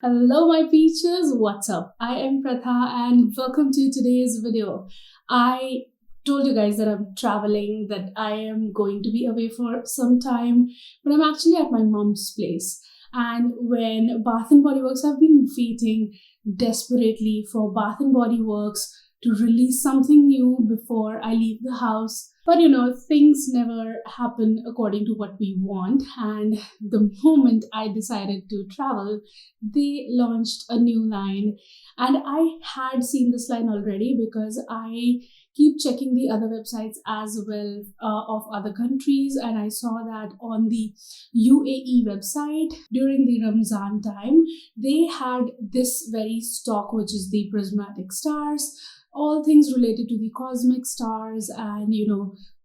Hello my peaches, what's up? I am Pratha and welcome to today's video. I told you guys that I'm traveling, that I am going to be away for some time, but I'm actually at my mom's place. And when Bath and Body Works, have been waiting desperately for Bath and Body Works to release something new before I leave the house. But things never happen according to what we want. And the moment I decided to travel, they launched a new line. And I had seen this line already because I keep checking the other websites as well of other countries. And I saw that on the UAE website during the Ramzan time, they had this very stock, which is the Prismatic Stars, all things related to the cosmic stars and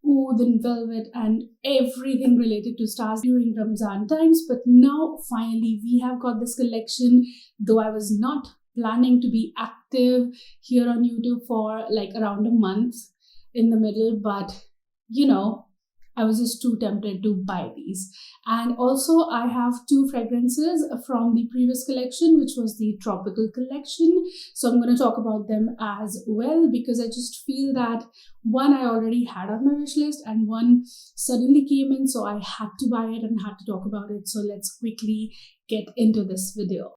oud and velvet and everything related to stars during Ramzan times. But now finally we have got this collection, though I was not planning to be active here on YouTube for like around a month in the middle, but I was just too tempted to buy these. And also I have two fragrances from the previous collection, which was the tropical collection. So I'm going to talk about them as well because I just feel that one I already had on my wish list and one suddenly came in. So I had to buy it and had to talk about it. So let's quickly get into this video.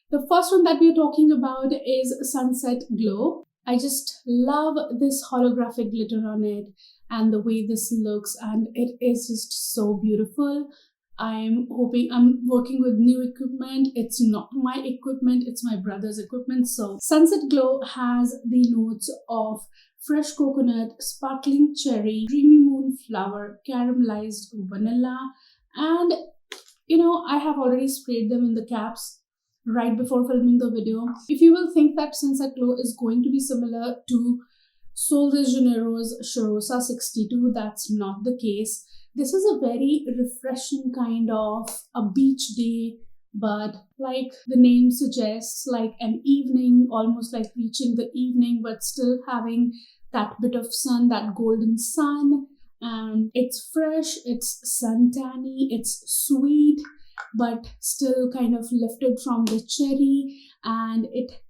The first one that we're talking about is Sunset Glow. I just love this holographic glitter on it and the way this looks, and it is just so beautiful. I'm working with new equipment. It's not my equipment, it's my brother's equipment. So Sunset Glow has the notes of fresh coconut, sparkling cherry, creamy moonflower, caramelized vanilla, and I have already sprayed them in the caps right before filming the video. If you will think that Sunset Glow is going to be similar to Sol de Janeiro's Cheirosa 62, that's not the case. This is a very refreshing kind of a beach day, but like the name suggests, like an evening, almost like reaching the evening, but still having that bit of sun, that golden sun. And it's fresh, it's suntanny, it's sweet, but still kind of lifted from the cherry, and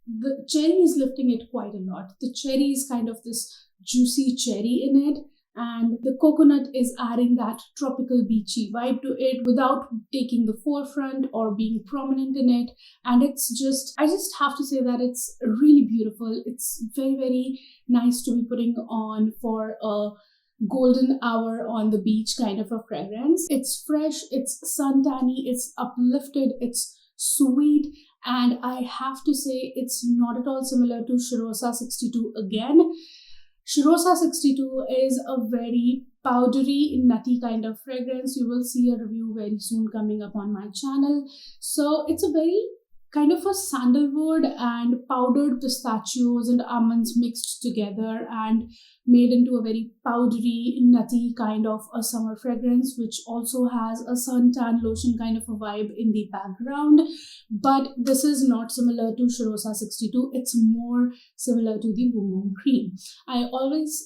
the cherry is lifting it quite a lot. The cherry is kind of this juicy cherry in it, and the coconut is adding that tropical beachy vibe to it without taking the forefront or being prominent in it. And I just have to say that it's really beautiful. It's very, very nice to be putting on for a golden hour on the beach kind of a fragrance. It's fresh, it's suntanny, it's uplifted, it's sweet, and I have to say it's not at all similar to Cheirosa 62 again. Cheirosa 62 is a very powdery, nutty kind of fragrance. You will see a review very soon coming up on my channel. So it's a very kind of a sandalwood and powdered pistachios and almonds mixed together and made into a very powdery, nutty kind of a summer fragrance, which also has a suntan lotion kind of a vibe in the background. But this is not similar to Cheirosa 62. It's more similar to the Boom Boom Cream. I always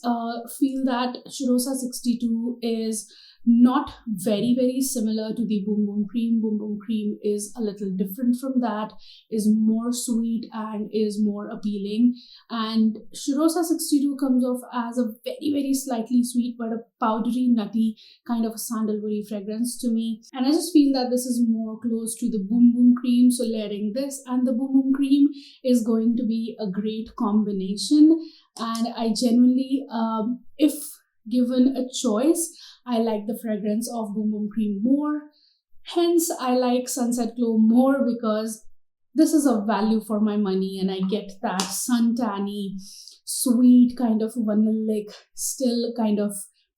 feel that Cheirosa 62 is not very, very similar to the Boom Boom Cream. Boom Boom Cream is a little different from that, is more sweet and is more appealing. And Cheirosa 62 comes off as a very, very slightly sweet but a powdery, nutty kind of a sandalwoody fragrance to me. And I just feel that this is more close to the Boom Boom Cream. So layering this and the Boom Boom Cream is going to be a great combination. And I genuinely, if given a choice, I like the fragrance of Boom Boom Cream more. Hence, I like Sunset Glow more because this is a value for my money and I get that suntanny, sweet kind of vanillic, still kind of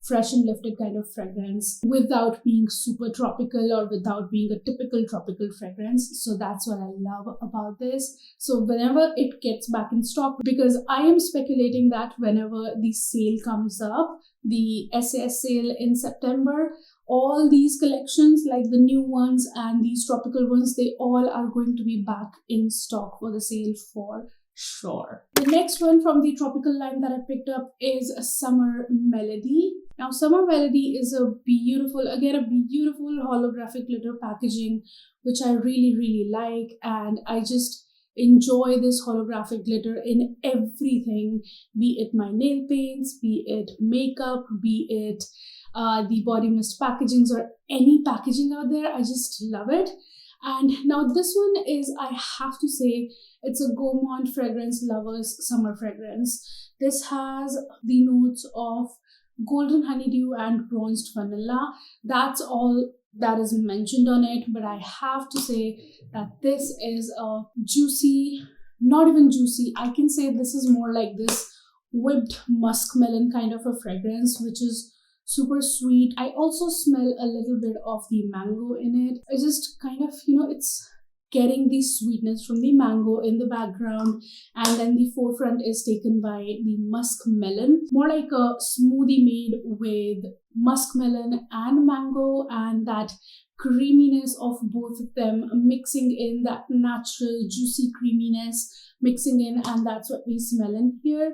fresh and lifted kind of fragrance without being super tropical or without being a typical tropical fragrance. So that's what I love about this. So whenever it gets back in stock, because I am speculating that whenever the sale comes up, the SAS sale in September, all these collections, like the new ones and these tropical ones, they all are going to be back in stock for the sale for sure. The next one from the tropical line that I picked up is a Summer Melody. Now, Summer Melody is a beautiful holographic glitter packaging, which I really, really like. And I just enjoy this holographic glitter in everything, be it my nail paints, be it makeup, be it the body mist packagings or any packaging out there. I just love it. And now this one is, I have to say, it's a Gaumont Fragrance Lovers Summer Fragrance. This has the notes of golden honeydew and bronzed vanilla. That's all that is mentioned on it, but I have to say that this is a juicy, not even juicy, I can say this is more like this whipped muskmelon kind of a fragrance, which is super sweet. I also smell a little bit of the mango in it. I just kind of, it's getting the sweetness from the mango in the background, and then the forefront is taken by the muskmelon, more like a smoothie made with muskmelon and mango, and that creaminess of both of them mixing in, that natural juicy creaminess mixing in, and that's what we smell in here.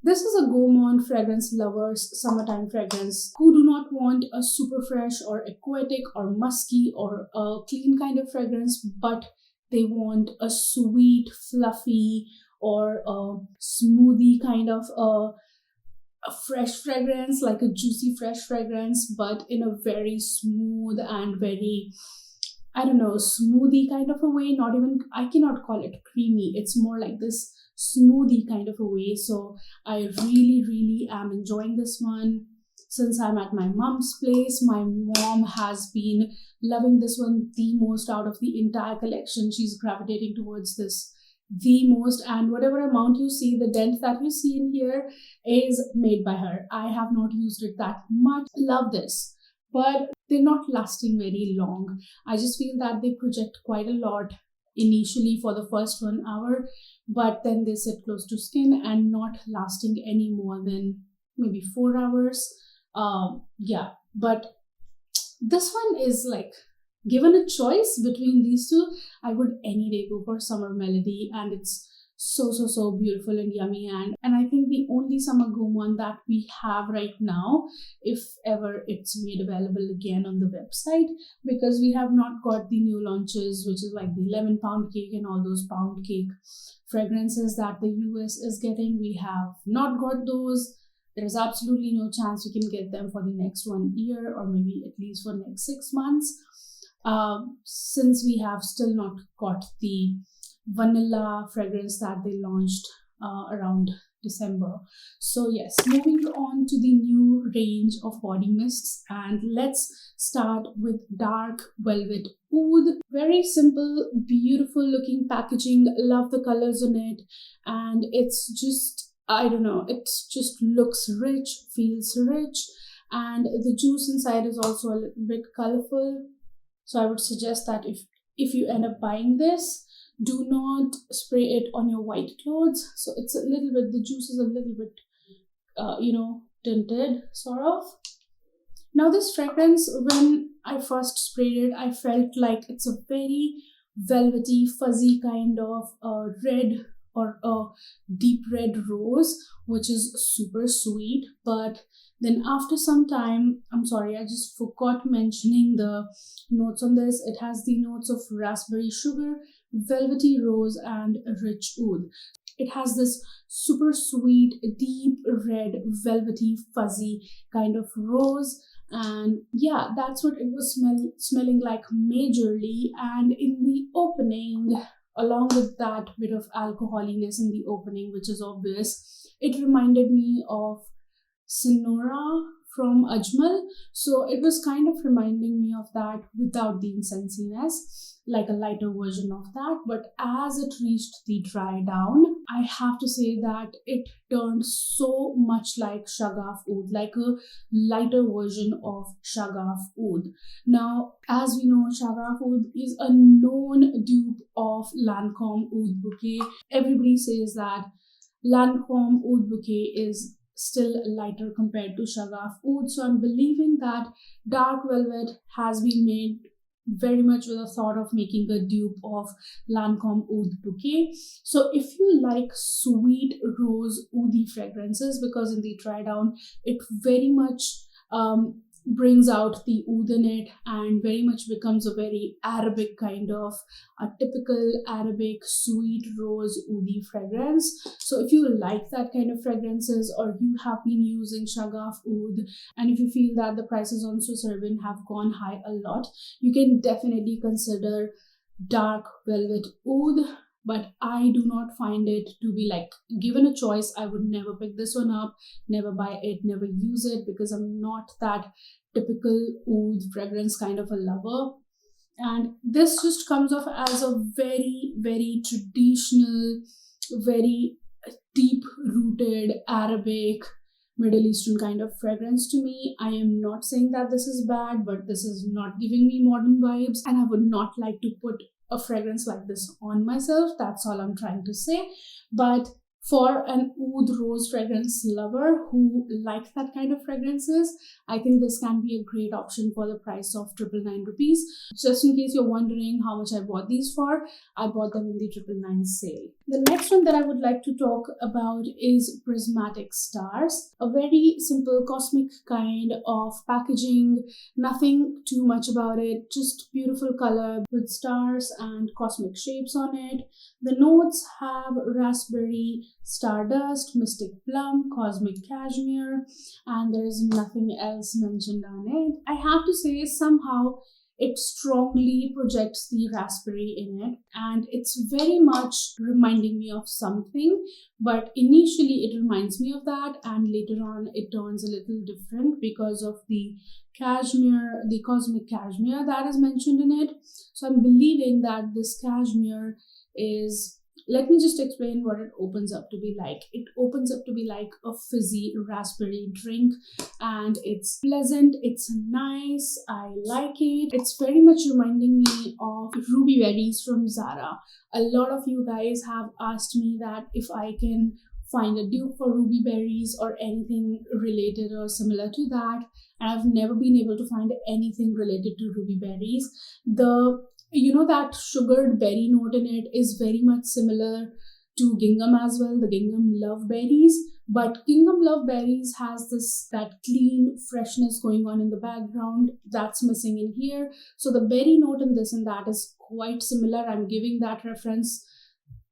This is a Gaumont Fragrance Lovers summertime fragrance who do not want a super fresh or aquatic or musky or a clean kind of fragrance, but they want a sweet, fluffy, or a smoothie kind of a fresh fragrance, like a juicy fresh fragrance, but in a very smooth and very, I don't know, smoothie kind of a way. Not even, I cannot call it creamy. It's more like this smoothie kind of a way. So I really, really am enjoying this one. Since I'm at my mom's place, my mom has been loving this one the most out of the entire collection. She's gravitating towards this the most, and whatever amount you see, the dent that you see in here is made by her. I have not used it that much. Love this, but they're not lasting very long. I just feel that they project quite a lot initially for the first 1 hour, but then they sit close to skin and not lasting any more than maybe 4 hours. Yeah, but this one is like, given a choice between these two, I would any day go for Summer Melody, and it's so beautiful and yummy. And I think the only summer Gaumont that we have right now, if ever it's made available again on the website, because we have not got the new launches, which is like the lemon pound cake and all those pound cake fragrances that the US is getting. We have not got those. There's absolutely no chance we can get them for the next 1 year, or maybe at least for the next 6 months, since we have still not got the vanilla fragrance that they launched around December. So yes, moving on to the new range of body mists, and let's start with Dark Velvet Oud. Very simple, beautiful looking packaging. Love the colors on it, and it's just, I don't know, it just looks rich, feels rich, and the juice inside is also a little bit colorful. So I would suggest that if you end up buying this, do not spray it on your white clothes. So it's a little bit, the juice is a little bit, tinted, sort of. Now this fragrance, when I first sprayed it, I felt like it's a very velvety, fuzzy kind of red or a deep red rose, which is super sweet. But then after some time, I'm sorry, I just forgot mentioning the notes on this. It has the notes of raspberry sugar, velvety rose, and rich oud. It has this super sweet, deep red, velvety, fuzzy kind of rose. And yeah, that's what it was smelling like majorly. And in the opening, along with that bit of alcoholiness in the opening, which is obvious, it reminded me of Sonora from Ajmal. So it was kind of reminding me of that without the incensiness, like a lighter version of that. But as it reached the dry down, I have to say that it turned so much like Shagaf Oud, like a lighter version of Shagaf Oud. Now, as we know, Shagaf Oud is a known dupe of Lancome Oud Bouquet. Everybody says that Lancome Oud Bouquet is still lighter compared to Shagaf Oud. So I'm believing that Dark Velvet has been made very much with the thought of making a dupe of Lancome Oud Bouquet. So if you like sweet rose oudi fragrances, because in the try down it very much brings out the oud in it and very much becomes a very Arabic kind of a typical Arabic sweet rose oudi fragrance. So if you like that kind of fragrances, or you have been using Shagaf Oud, and if you feel that the prices on Swiss Urban have gone high a lot, you can definitely consider dark velvet oud. But I do not find it to be like, given a choice, I would never pick this one up, never buy it, never use it, because I'm not that typical oud fragrance kind of a lover. And this just comes off as a very, very traditional, very deep rooted Arabic Middle Eastern kind of fragrance to me. I am not saying that this is bad, but this is not giving me modern vibes, and I would not like to put a fragrance like this on myself. That's all I'm trying to say. But for an oud rose fragrance lover who likes that kind of fragrances, I think this can be a great option for the price of 999 rupees. Just in case you're wondering how much I bought these for, I bought them in the 999 sale. The next one that I would like to talk about is Prismatic Stars, a very simple cosmic kind of packaging, nothing too much about it, just beautiful color with stars and cosmic shapes on it. The notes have raspberry, stardust, mystic plum, cosmic cashmere, and there is nothing else mentioned on it. I have to say, somehow it strongly projects the raspberry in it, and it's very much reminding me of something, but initially it reminds me of that, and later on it turns a little different because of the cashmere, the cosmic cashmere that is mentioned in it. So I'm believing that this cashmere is, let me just explain what it opens up to be like. It opens up to be like a fizzy raspberry drink, and it's pleasant, it's nice, I like it. It's very much reminding me of ruby berries from Zara. A lot of you guys have asked me that if I can find a dupe for ruby berries or anything related or similar to that, and I've never been able to find anything related to ruby berries. That sugared berry note in it is very much similar to gingham as well, the gingham love berries, but gingham love berries has that clean freshness going on in the background that's missing in here. So the berry note in this and that is quite similar. I'm giving that reference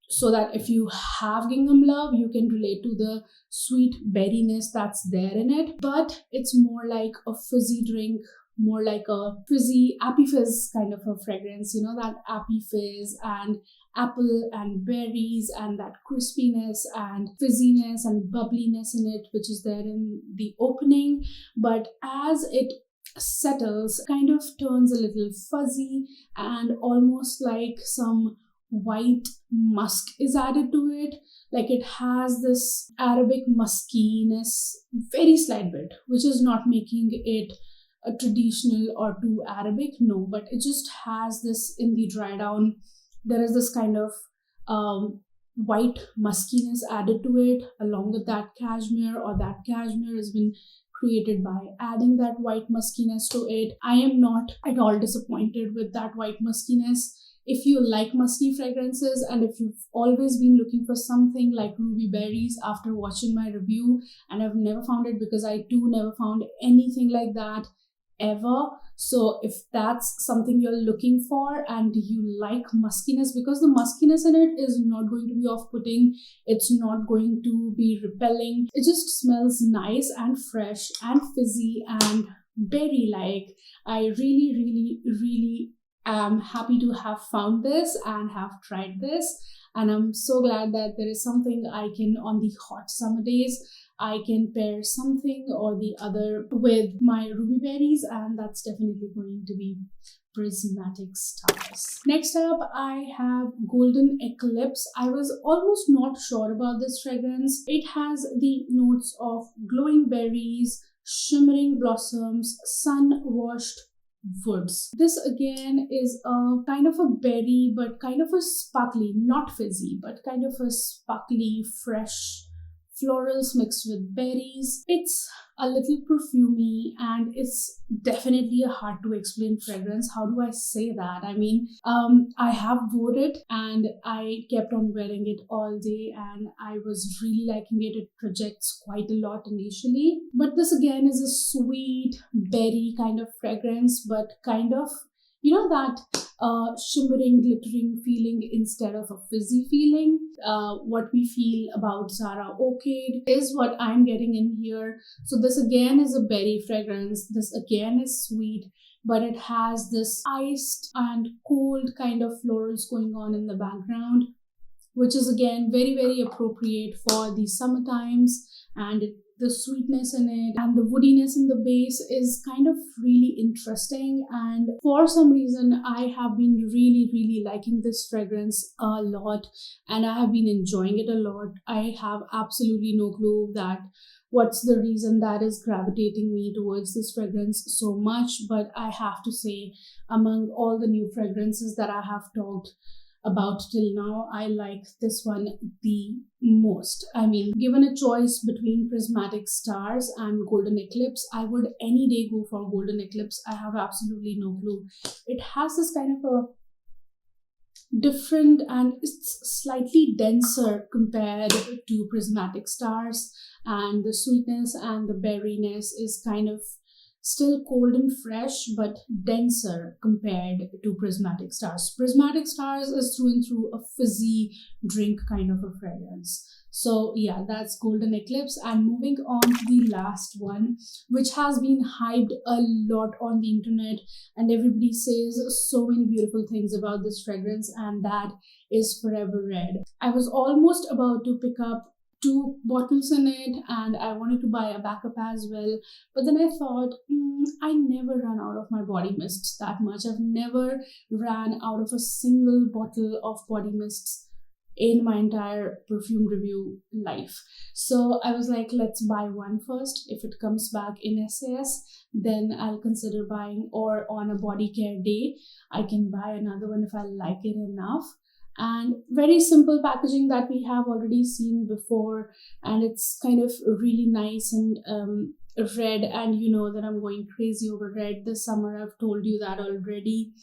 so that if you have gingham love, you can relate to the sweet berryness that's there in it. But it's more like a fizzy drink, more like a fizzy appy fizz kind of a fragrance, that appy fizz and apple and berries and that crispiness and fizziness and bubbliness in it, which is there in the opening. But as it settles, kind of turns a little fuzzy, and almost like some white musk is added to it. Like it has this Arabic muskiness, very slight bit, which is not making it a traditional or too Arabic, no, but it just has this in the dry down. There is this kind of white muskiness added to it, along with that cashmere, or that cashmere has been created by adding that white muskiness to it. I am not at all disappointed with that white muskiness. If you like musky fragrances, and if you've always been looking for something like ruby berries after watching my review, and I've never found it because I too never found anything like that ever. So if that's something you're looking for and you like muskiness, because the muskiness in it is not going to be off-putting, it's not going to be repelling, it just smells nice and fresh and fizzy and berry-like. I really, really, really am happy to have found this and have tried this, and I'm so glad that there is something I can, on the hot summer days, I can pair something or the other with my ruby berries, and that's definitely going to be Prismatic Stars. Next up, I have Golden Eclipse. I was almost not sure about this fragrance. It has the notes of glowing berries, shimmering blossoms, sun-washed woods. This again is a kind of a berry, but kind of a sparkly, not fizzy, but kind of a sparkly, fresh florals mixed with berries. It's a little perfumey and it's definitely a hard to explain fragrance. How do I say that? I mean, I have wore it and I kept on wearing it all day and I was really liking it. It projects quite a lot initially. But this again is a sweet berry kind of fragrance, but kind of, you know, that shimmering, glittering feeling instead of a fizzy feeling. What we feel about Zara Orchid is what I'm getting in here. So this again is a berry fragrance. This again is sweet, but it has this iced and cold kind of florals going on in the background, which is again very, very appropriate for the summer times. And the sweetness in it and the woodiness in the base is kind of really interesting. And for some reason, I have been really, really liking this fragrance a lot and I have been enjoying it a lot. I have absolutely no clue that what's the reason that is gravitating me towards this fragrance so much, but I have to say, among all the new fragrances that I have talked about till now, I like this one the most. I mean, given a choice between Prismatic Stars and Golden Eclipse, I would any day go for Golden Eclipse. I have absolutely no clue. It has this kind of a different and it's slightly denser compared to Prismatic Stars, and the sweetness and the berryness is kind of still cold and fresh but denser compared to Prismatic Stars. Prismatic Stars is through and through a fizzy drink kind of a fragrance. So yeah, that's Golden Eclipse. And moving on to the last one, which has been hyped a lot on the internet and everybody says so many beautiful things about this fragrance, and that is Forever Red. I was almost about to pick up 2 bottles in it and I wanted to buy a backup as well, but then I thought I never run out of my body mists that much. I've never ran out of a single bottle of body mists in my entire perfume review life. So I was like, let's buy one first. If it comes back in SAS, then I'll consider buying, or on a body care day I can buy another one if I like it enough. And very simple packaging that we have already seen before, and it's kind of really nice and red, and you know that I'm going crazy over red this summer. I've told you that already.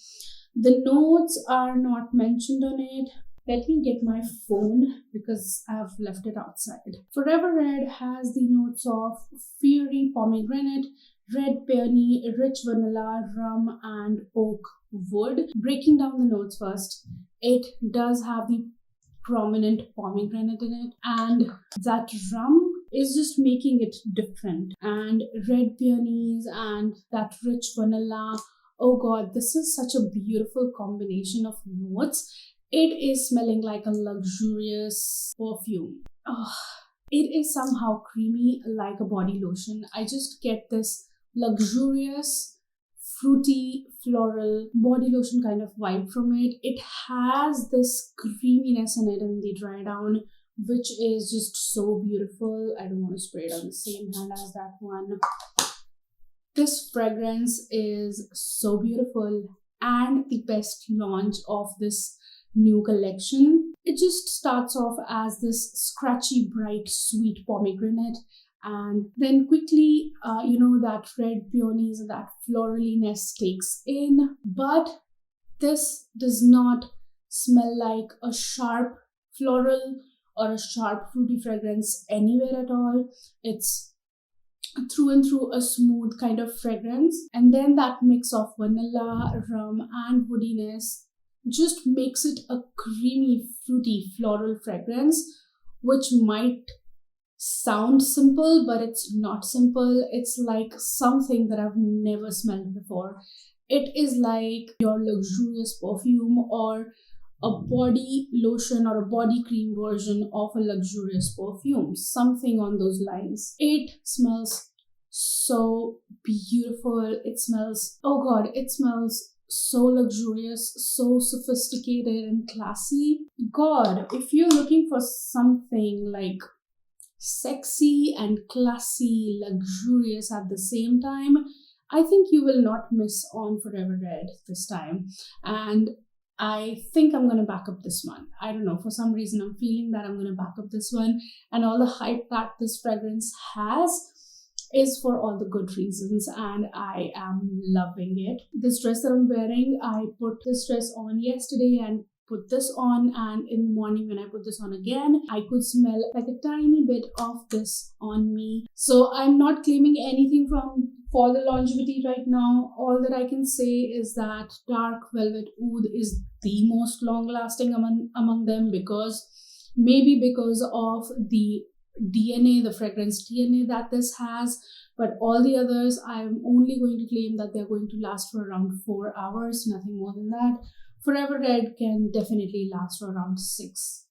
The notes are not mentioned on it. Let me get my phone because I've left it outside. Forever Red has the notes of fiery pomegranate, red peony, rich vanilla, rum, and oak wood. Breaking down the notes first, it does have the prominent pomegranate in it, and that rum is just making it different, and red peonies and that rich vanilla. Oh god, this is such a beautiful combination of notes. It is smelling like a luxurious perfume. Oh, it is somehow creamy like a body lotion. I just get this luxurious, fruity, floral body lotion kind of vibe from it. It has this creaminess in it in the dry down, which is just so beautiful. I don't want to spray it on the same hand as that one. This fragrance is so beautiful and the best launch of this new collection. It just starts off as this scratchy, bright, sweet pomegranate, and then quickly, that red peonies and that floraliness takes in. But this does not smell like a sharp floral or a sharp fruity fragrance anywhere at all. It's through and through a smooth kind of fragrance, and then that mix of vanilla, rum, and woodiness just makes it a creamy, fruity, floral fragrance, which might sound simple, but it's not simple. It's like something that I've never smelled before. It is like your luxurious perfume or a body lotion or a body cream version of a luxurious perfume, something on those lines. It smells so beautiful. It smells, oh god, it smells so luxurious, so sophisticated and classy. God, if you're looking for something like sexy and classy, luxurious at the same time, I think you will not miss on Forever Red this time. And I think I'm going to back up this one. I don't know. For some reason, I'm feeling that I'm going to back up this one. And all the hype that this fragrance has is for all the good reasons. And I am loving it. This dress that I'm wearing, I put this dress on yesterday and put this on, and in the morning when I put this on again, I could smell like a tiny bit of this on me. So I'm not claiming anything from for the longevity right now. All that I can say is that dark Velvet Oud is the most long lasting among them, because of the DNA, the fragrance DNA that this has. But all the others, I'm only going to claim that they're going to last for around 4 hours, nothing more than that. Forever Red can definitely last for around 6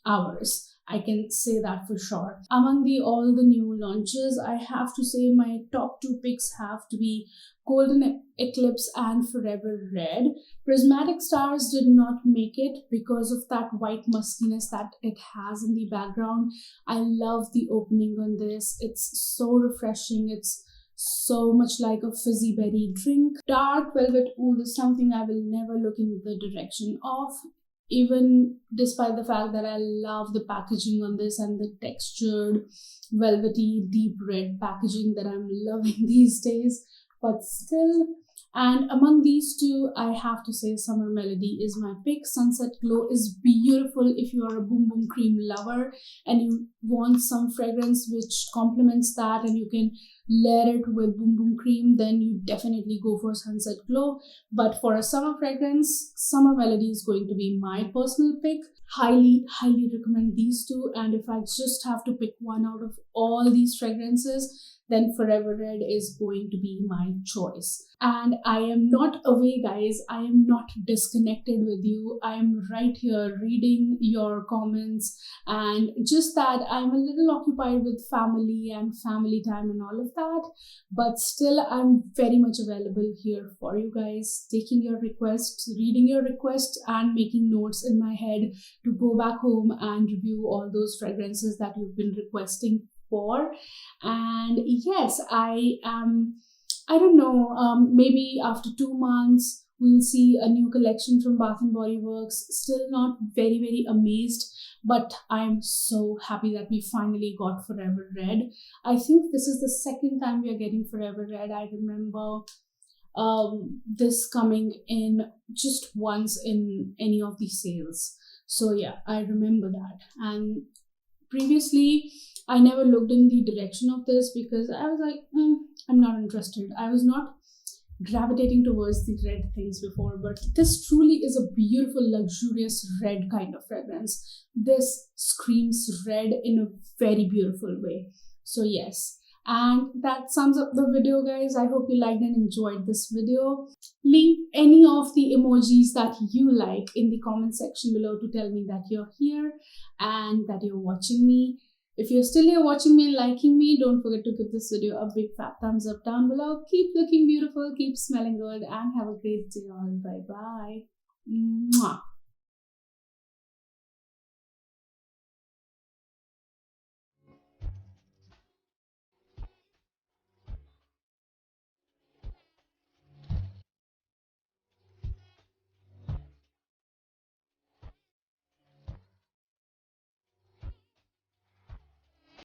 hours. I can say that for sure. Among all the new launches, I have to say my top 2 picks have to be Golden Eclipse and Forever Red. Prismatic Stars did not make it because of that white muskiness that it has in the background. I love the opening on this. It's so refreshing. It's so much like a fizzy berry drink. Dark Velvet Oud is something I will never look in the direction of, even despite the fact that I love the packaging on this and the textured, velvety, deep red packaging that I'm loving these days. But still, and among these two, I have to say Summer Melody is my pick. Sunset Glow is beautiful if you are a boom boom cream lover and you want some fragrance which complements that and you can layer it with boom boom cream, then you definitely go for Sunset Glow. But for a summer fragrance, Summer Melody is going to be my personal pick. Highly recommend these two. And if I just have to pick one out of all these fragrances, then Forever Red is going to be my choice. And I am not away, guys. I am not disconnected with you. I am right here reading your comments, and just that I'm a little occupied with family and family time and all of that. But still, I'm very much available here for you guys, taking your requests, reading your requests, and making notes in my head to go back home and review all those fragrances that you've been requesting for. And yes, I don't know, maybe after 2 months we'll see a new collection from Bath and Body Works. Still not very amazed, but I'm so happy that we finally got Forever Red. I think this is the second time we are getting Forever Red. I remember this coming in just once in any of the sales. So yeah, I remember that. And previously I never looked in the direction of this because I was like, I'm not interested. I was not gravitating towards the red things before, but this truly is a beautiful, luxurious red kind of fragrance. This screams red in a very beautiful way. So yes, and that sums up the video, guys. I hope you liked and enjoyed this video. Leave any of the emojis that you like in the comment section below to tell me that you're here and that you're watching me. If you're still here watching me and liking me, don't forget to give this video a big fat thumbs up down below. Keep looking beautiful, keep smelling good, and have a great day all. Bye bye. Mwah.